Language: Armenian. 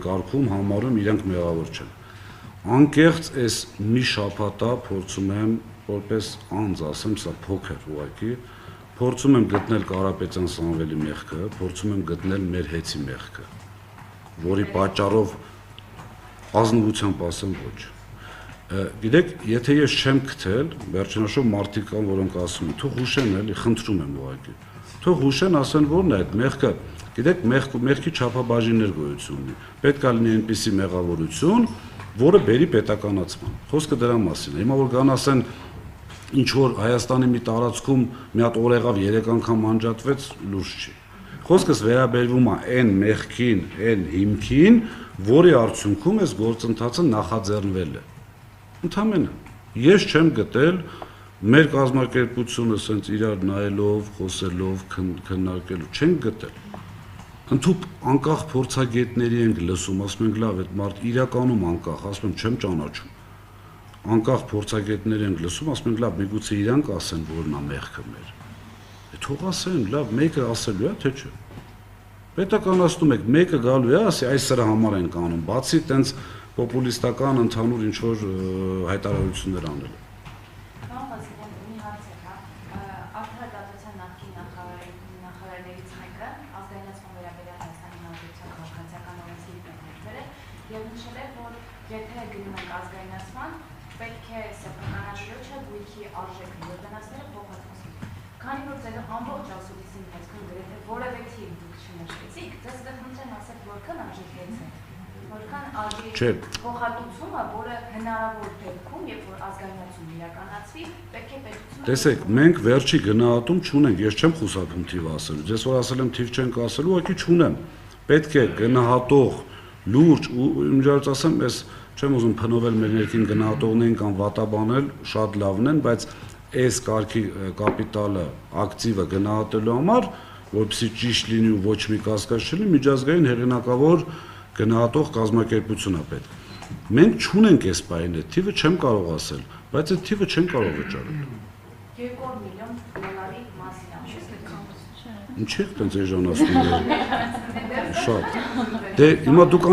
կարգում համարում իրենք մեղավոր չեն։ Անկեղծ այս մի շաբաթա փորձում եմ որպես անձ ասեմ, սա փոքր ուղղակի, փորձում եմ գտնել Կարապետյան Սամվելի մեղքը, փորձում եմ գտնել մեր հեծի մեղքը, որի պատճառով ազնվությամբ ասեմ ոչ։ Գիտեք, եթե ես չեմ գտել, վերջնաշով մարդիկ կան, որոնք ասում են, թող հուշեն, էլի, խնդրում եմ ուղղակի։ Թող հուշեն, ասեն, որն է այդ մեղքը։ Գիտեք, մեղքի չափաբաժիններ գոյություն ունի։ Պետք է լինի այնպիսի մեղավորություն, որը բերի պետականացման։ Խոսքը դրա մասին է։ Հիմա որ գան ասեն, ինչ որ Հայաստանի մի տարածքում մի հատ օր եղավ 3 անգամ անջատվեց, լուրջ չի։ Խոսքս վերաբերվում է այն մեղքին, այն հիմքին, որի արդյունքում այս գործընթացը նախաձեռնվել է։ Ընդհանրապես ես չեմ գտել մեր կազմակերպությունը ասենց իրար նայելով, խոսելով, քննարկելով չեն գտել։ Ընդհուպ անկախ փորձագետների ենք լսում, ասում ենք լավ, այդ մարդ իրականում անկախ, ասում եմ չեմ ճանաչում։ Անկախ փորձագետների ենք լսում, ասում ենք լավ, միգուցե իրանք ասեն, որն է մեղքը մեր։ Թող ասեն, լավ, մեկը ասելու է, թե չէ։ Պետականացնում եք, մեկը գալու է, ասի, այս սրա համար ենք անում, բացի տենց պոպուլիստական ընդհանուր ինչ որ հայտարարություններ անելու։ Եվ նշել է, որ եթե գնում ենք ազգայնացման, պետք է սեփականաշրջը գույքի արժեքը իրականացնելը փոխհատուցել։ Քանի որ ձեր ամբողջ ասուլիսի ընթացքում գրեթե որևէ թիվ դուք չնշեցիք, ձեզ կխնդրեմ ասել, որքան արժեքից է, որքան արժեքի փոխհատուցումը, որը հնարավոր դեպքում, երբ որ ազգայնացում իրականացվի, պետք է պետությունը։ Տեսեք, մենք վերջի գնահատում չունենք, ես չեմ խուսափում թիվ ասելու, ձեզ որ ասել եմ թիվ չենք ասելու, ուղղակի չունեմ։ Պետք է գնահատող լուրջ ու իմջարից ասեմ, ես չեմ ուզում փնովել մեր ներքին գնահատողներին կամ վատաբանել, շատ լավն են, բայց այս կարգի կապիտալը, ակտիվը գնահատելու համար, որպեսզի ճիշտ լինի ու ոչ մի կասկած չլինի, միջազգային հեղինակավոր գնահատող կազմակերպություն է պետք։ Մենք չունենք այս բանը, թիվը չեմ կարող ասել, բայց այդ թիվը չեն կարող վճարել։ 2 միլիոն դոլարի մասին Ինչի՞ եք տենց էժանացնում։ Շատ։ Դե հիմա դուք